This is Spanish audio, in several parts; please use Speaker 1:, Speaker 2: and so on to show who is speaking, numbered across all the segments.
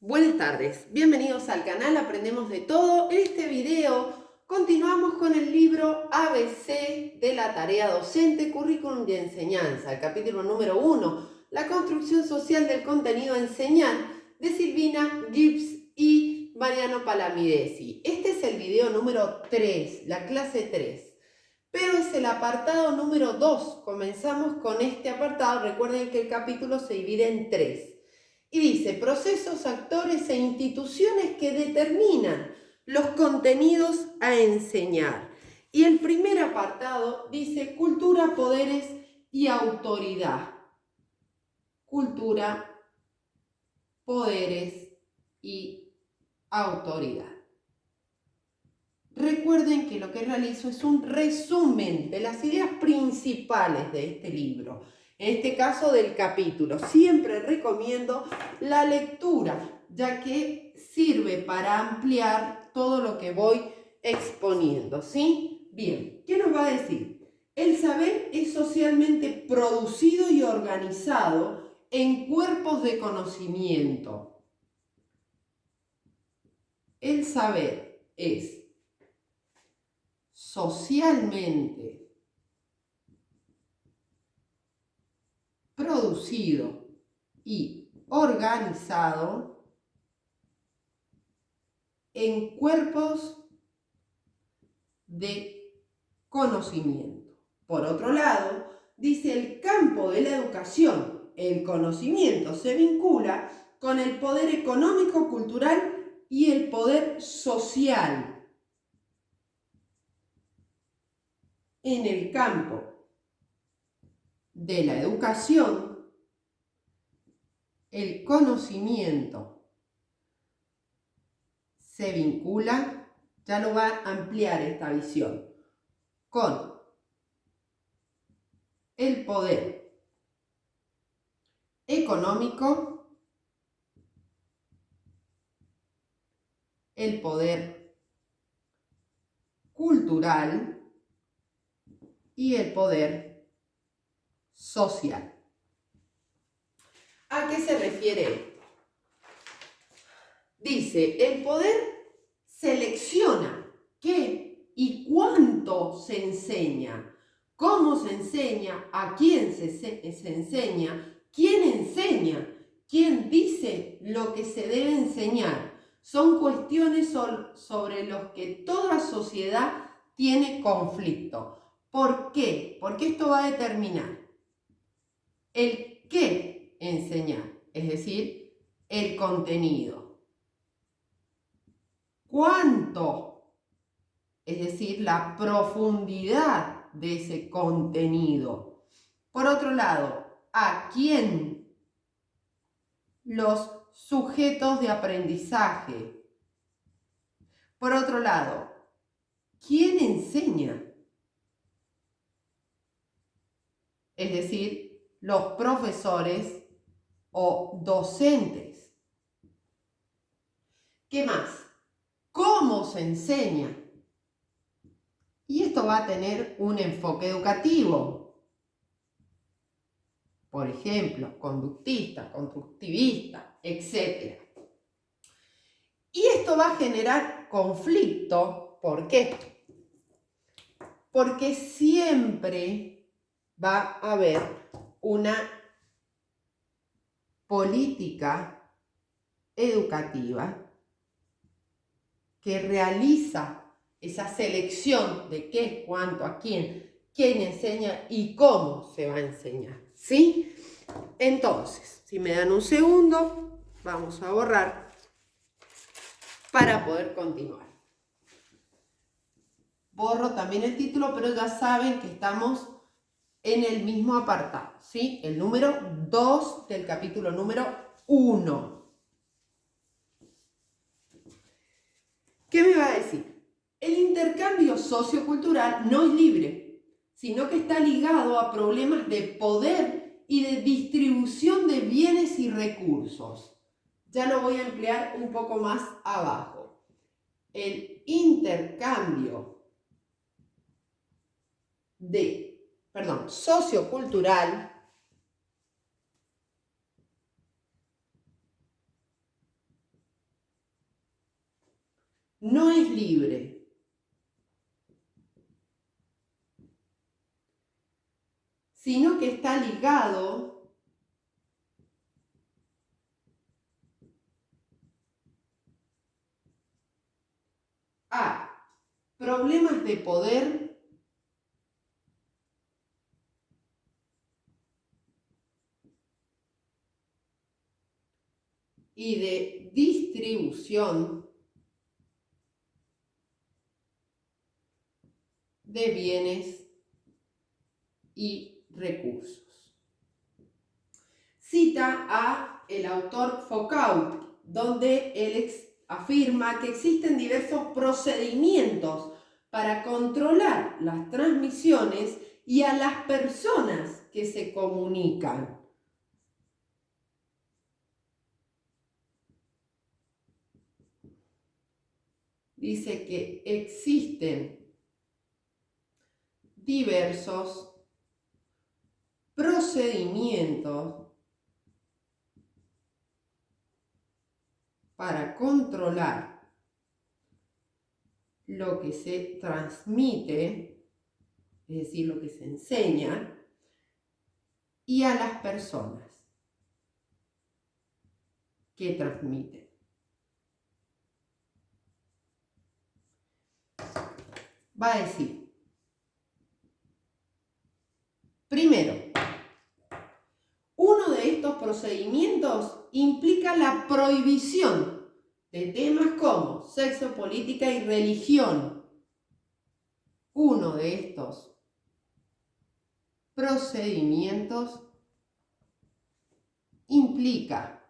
Speaker 1: Buenas tardes, bienvenidos al canal Aprendemos de Todo. En este video continuamos con el libro ABC de la tarea docente, currículum de enseñanza, el capítulo número 1, la construcción social del contenido a enseñar, de Silvina Gibbs y Mariano Palamidesi. Este es el video número 3, la clase 3, pero es el apartado número 2. Comenzamos con este apartado. Recuerden que el capítulo se divide en 3. Y dice, procesos, actores e instituciones que determinan los contenidos a enseñar. Y el primer apartado dice, cultura, poderes y autoridad. Cultura, poderes y autoridad. Recuerden que lo que realizo es un resumen de las ideas principales de este libro. En este caso del capítulo. Siempre recomiendo la lectura, ya que sirve para ampliar todo lo que voy exponiendo, ¿sí? Bien, ¿qué nos va a decir? El saber es socialmente producido y organizado en cuerpos de conocimiento. El saber es socialmente producido y organizado en cuerpos de conocimiento. Por otro lado, dice el campo de la educación, el conocimiento se vincula con el poder económico, cultural y el poder social. En el campo de la educación, el conocimiento se vincula, ya lo va a ampliar esta visión, con el poder económico, el poder cultural y el poder social. ¿A qué se refiere esto? Dice, el poder selecciona qué y cuánto se enseña, cómo se enseña, a quién se enseña, quién enseña, quién dice lo que se debe enseñar. Son cuestiones sobre las que toda sociedad tiene conflicto. ¿Por qué? Porque esto va a determinar el qué enseñar, es decir, el contenido. ¿Cuánto? Es decir, la profundidad de ese contenido. Por otro lado, ¿a quién? Los sujetos de aprendizaje. Por otro lado, ¿quién enseña? Es decir, los profesores o docentes. ¿Qué más? ¿Cómo se enseña? Y esto va a tener un enfoque educativo. Por ejemplo, conductista, constructivista, etc. Y esto va a generar conflicto. ¿Por qué? Porque siempre va a haber una política educativa que realiza esa selección de qué, cuánto, a quién enseña y cómo se va a enseñar, ¿sí? Entonces, si me dan un segundo, vamos a borrar para poder continuar. Borro también el título, pero ya saben que estamos en el mismo apartado, ¿sí? El número 2 del capítulo número 1. ¿Qué me va a decir? El intercambio sociocultural no es libre, sino que está ligado a problemas de poder y de distribución de bienes y recursos. Ya lo voy a emplear un poco más abajo. El intercambio sociocultural no es libre. Sino que está ligado a problemas de poder y de distribución de bienes y recursos. Cita a el autor Foucault, donde él afirma que existen diversos procedimientos para controlar las transmisiones y a las personas que se comunican. Dice que existen diversos procedimientos para controlar lo que se transmite, es decir, lo que se enseña, y a las personas que transmiten. Va a decir, primero, uno de estos procedimientos implica la prohibición de temas como sexo, política y religión. Uno de estos procedimientos implica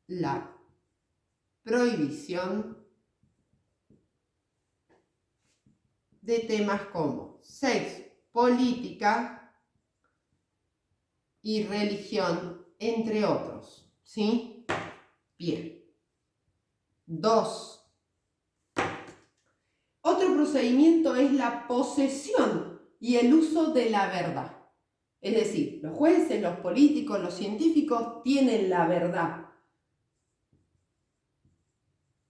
Speaker 1: la prohibición de temas como sexo, política y religión, entre otros. ¿Sí? Bien. 2. Otro procedimiento es la posesión y el uso de la verdad. Es decir, los jueces, los políticos, los científicos tienen la verdad.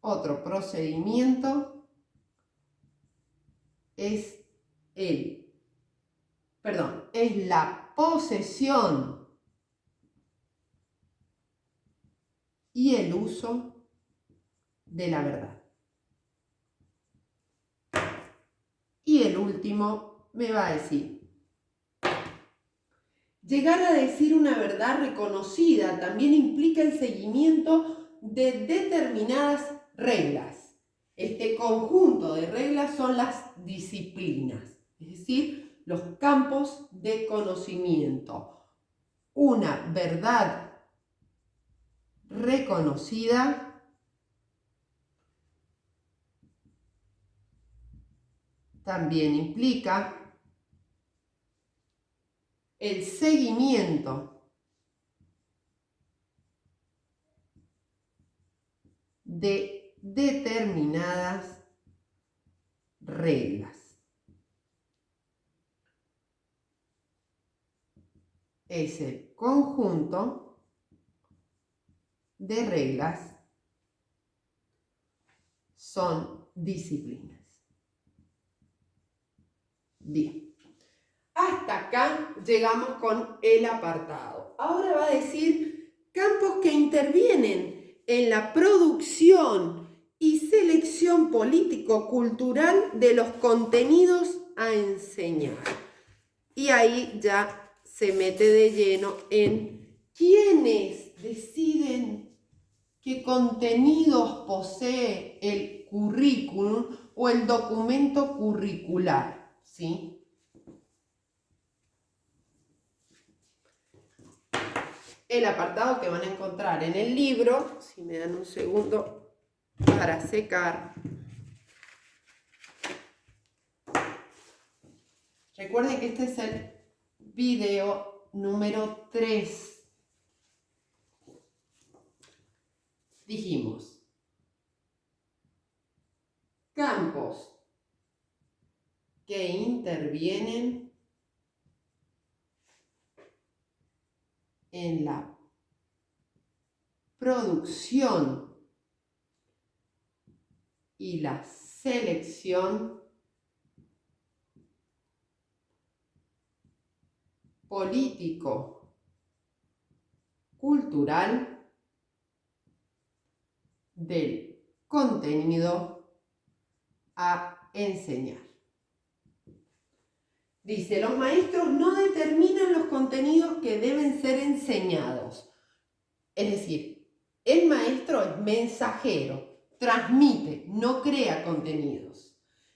Speaker 1: Otro procedimiento es la posesión y el uso de la verdad. Y el último me va a decir, llegar a decir una verdad reconocida también implica el seguimiento de determinadas reglas. Este conjunto de reglas son las disciplinas, es decir, los campos de conocimiento. Una verdad reconocida también implica el seguimiento de determinadas reglas. Es el conjunto de reglas, son disciplinas. Bien, hasta acá llegamos con el apartado. Ahora va a decir campos que intervienen en la producción y selección político-cultural de los contenidos a enseñar. Y ahí ya se mete de lleno en quiénes deciden qué contenidos posee el currículum o el documento curricular, ¿sí? El apartado que van a encontrar en el libro, si me dan un segundo para secar. Recuerden que este es el video número 3. Dijimos, campos que intervienen en la producción y la selección político-cultural del contenido a enseñar. Dice, los maestros no determinan los contenidos que deben ser enseñados. Es decir, el maestro es mensajero, transmite, no crea contenidos.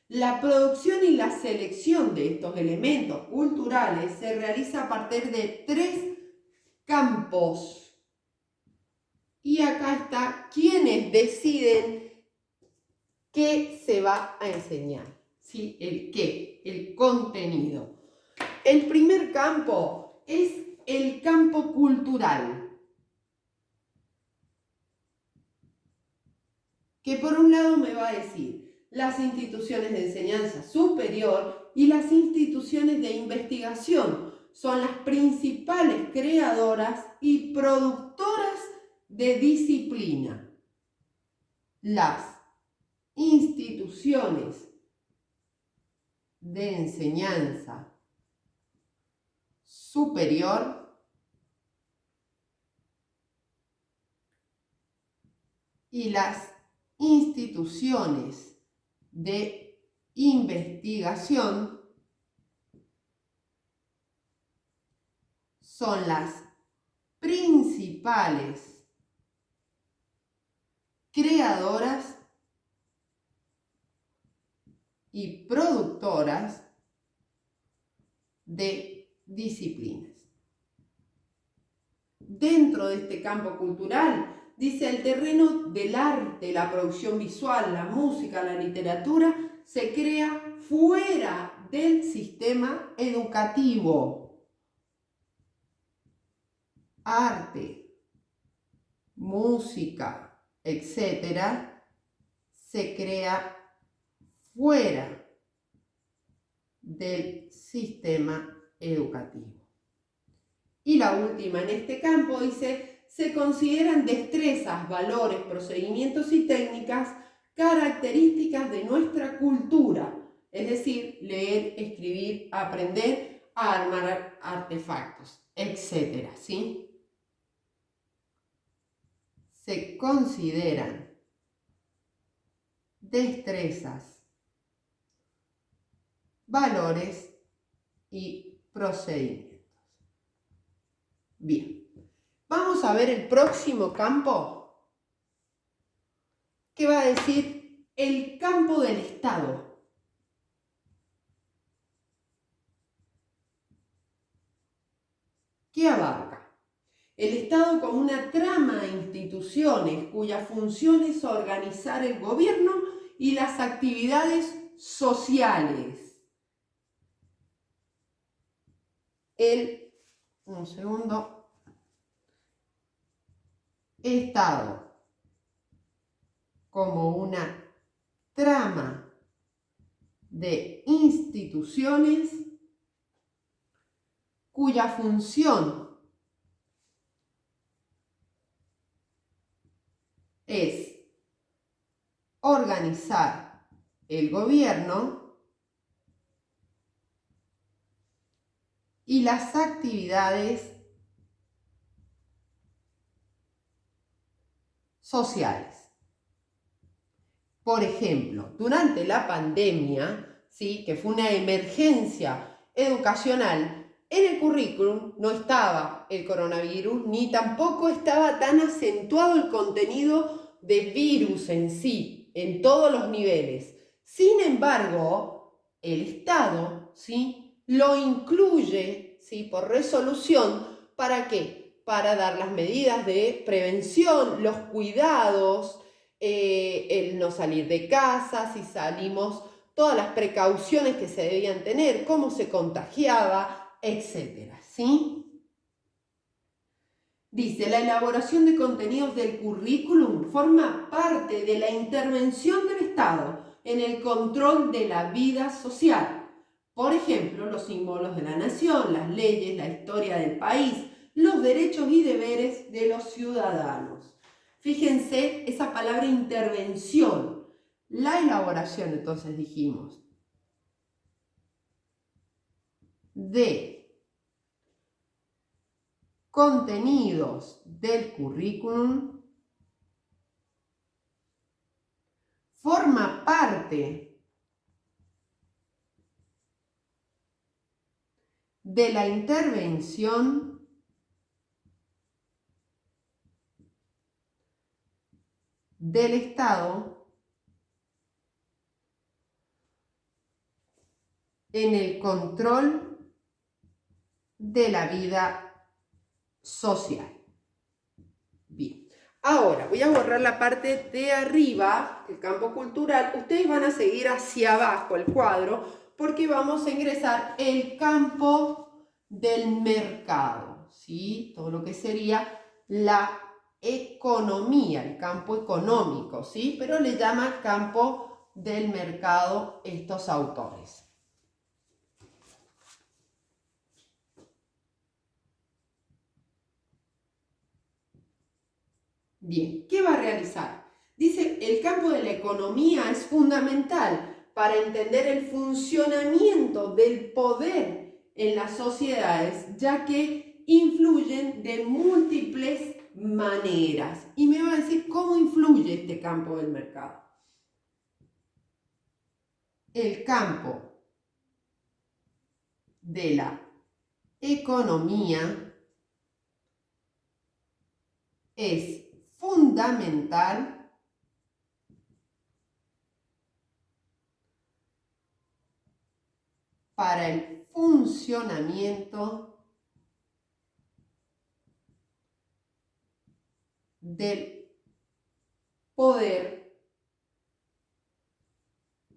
Speaker 1: La producción y la selección de estos elementos culturales se realiza a partir de 3 campos. Y acá está quienes deciden qué se va a enseñar. ¿Sí? El qué, el contenido. El primer campo es el campo cultural, que por un lado me va a decir las instituciones de enseñanza superior y las instituciones de investigación son las principales creadoras y productoras de disciplina. Las instituciones de enseñanza superior y las instituciones de investigación son las principales creadoras y productoras de disciplinas. Dentro de este campo cultural, dice, el terreno del arte, la producción visual, la música, la literatura, se crea fuera del sistema educativo. Arte, música, etcétera, se crea fuera del sistema educativo. Y la última en este campo dice, se consideran destrezas, valores, procedimientos y técnicas características de nuestra cultura, es decir, leer, escribir, aprender a armar artefactos, etcétera, ¿sí? Se consideran destrezas, valores y procedimientos. Bien, vamos a ver el próximo campo, que va a decir el campo del Estado. ¿Qué abarca? El Estado como una trama de instituciones cuya función es organizar el gobierno y las actividades sociales. Estado como una trama de instituciones cuya función es organizar el gobierno y las actividades sociales. Por ejemplo, durante la pandemia, ¿sí?, que fue una emergencia educacional, en el currículum no estaba el coronavirus, ni tampoco estaba tan acentuado el contenido de virus en sí, en todos los niveles. Sin embargo, el Estado, ¿sí?, lo incluye, ¿sí?, por resolución. ¿Para qué? Para dar las medidas de prevención, los cuidados, el no salir de casa, si salimos, todas las precauciones que se debían tener, cómo se contagiaba, etcétera, ¿sí? Dice, la elaboración de contenidos del currículum forma parte de la intervención del Estado en el control de la vida social. Por ejemplo, los símbolos de la nación, las leyes, la historia del país, los derechos y deberes de los ciudadanos. Fíjense esa palabra intervención. La elaboración, entonces dijimos, de contenidos del currículum forma parte de la intervención del Estado en el control de la vida social. Bien, ahora voy a borrar la parte de arriba, el campo cultural. Ustedes van a seguir hacia abajo el cuadro porque vamos a ingresar el campo del mercado, ¿sí? Todo lo que sería la economía, el campo económico, ¿sí? Pero le llama campo del mercado estos autores. Bien, ¿qué va a realizar? Dice, el campo de la economía es fundamental para entender el funcionamiento del poder en las sociedades, ya que influyen de múltiples maneras. Y me va a decir cómo influye este campo del mercado. El campo de la economía es fundamental para el funcionamiento del poder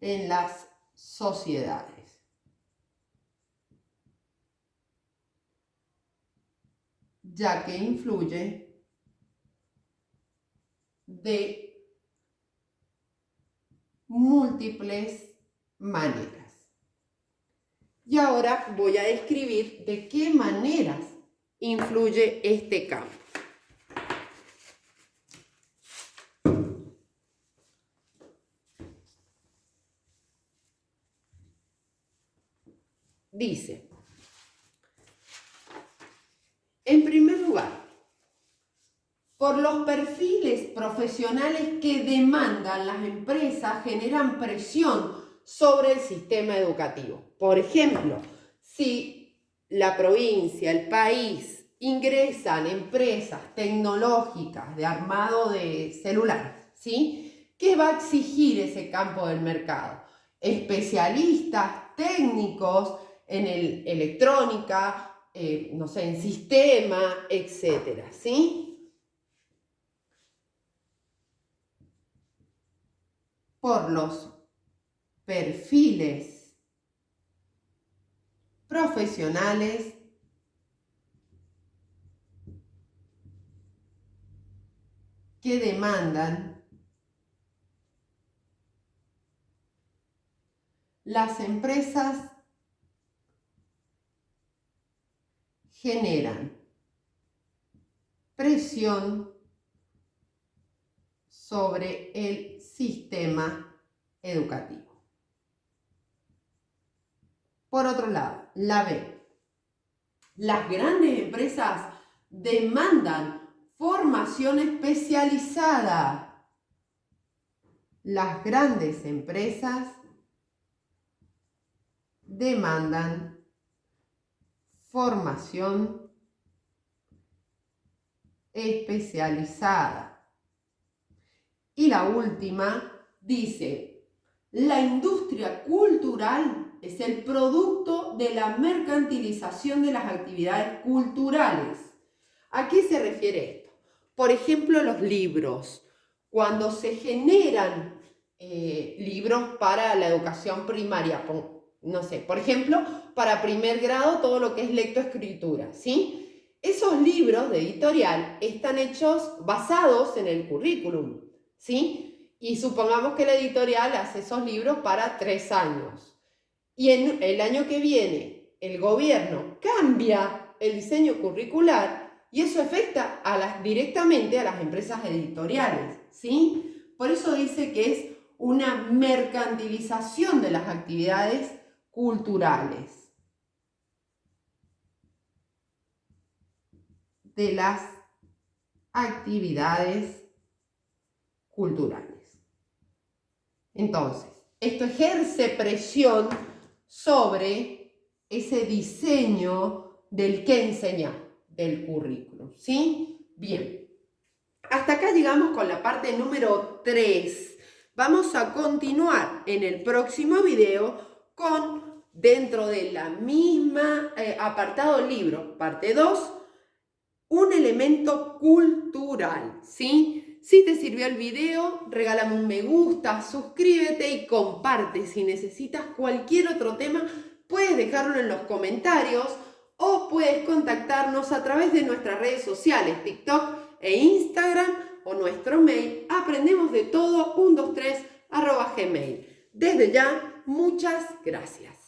Speaker 1: en las sociedades. Ya que influye de múltiples maneras. Y ahora voy a describir de qué maneras influye este campo. Dice, en primer lugar, por los perfiles profesionales que demandan las empresas generan presión sobre el sistema educativo. Por ejemplo, si la provincia, el país, ingresan empresas tecnológicas de armado de celulares, ¿sí? ¿Qué va a exigir ese campo del mercado? Especialistas técnicos en electrónica, no sé, en sistema, etcétera, ¿sí? Por los perfiles profesionales que demandan las empresas generan presión sobre el sistema educativo. Por otro lado, la B. Las grandes empresas demandan formación especializada. Las grandes empresas demandan formación especializada. Y la última dice, la industria cultural es el producto de la mercantilización de las actividades culturales. ¿A qué se refiere esto? Por ejemplo, los libros. Cuando se generan libros para la educación primaria, no sé, por ejemplo, para primer grado todo lo que es lectoescritura, ¿sí? Esos libros de editorial están hechos basados en el currículum, ¿sí? Y supongamos que la editorial hace esos libros para 3 años. Y en el año que viene el gobierno cambia el diseño curricular y eso afecta directamente a las empresas editoriales, ¿sí? Por eso dice que es una mercantilización de las actividades culturales. Entonces, esto ejerce presión sobre ese diseño del qué enseñar, del currículum, ¿sí? Bien, hasta acá llegamos con la parte número 3. Vamos a continuar en el próximo video con, dentro de la misma apartado libro, parte 2, un elemento cultural, ¿sí? Si te sirvió el video, regálame un me gusta, suscríbete y comparte. Si necesitas cualquier otro tema, puedes dejarlo en los comentarios o puedes contactarnos a través de nuestras redes sociales, TikTok e Instagram, o nuestro mail aprendemosdetodo123@gmail. Desde ya, muchas gracias.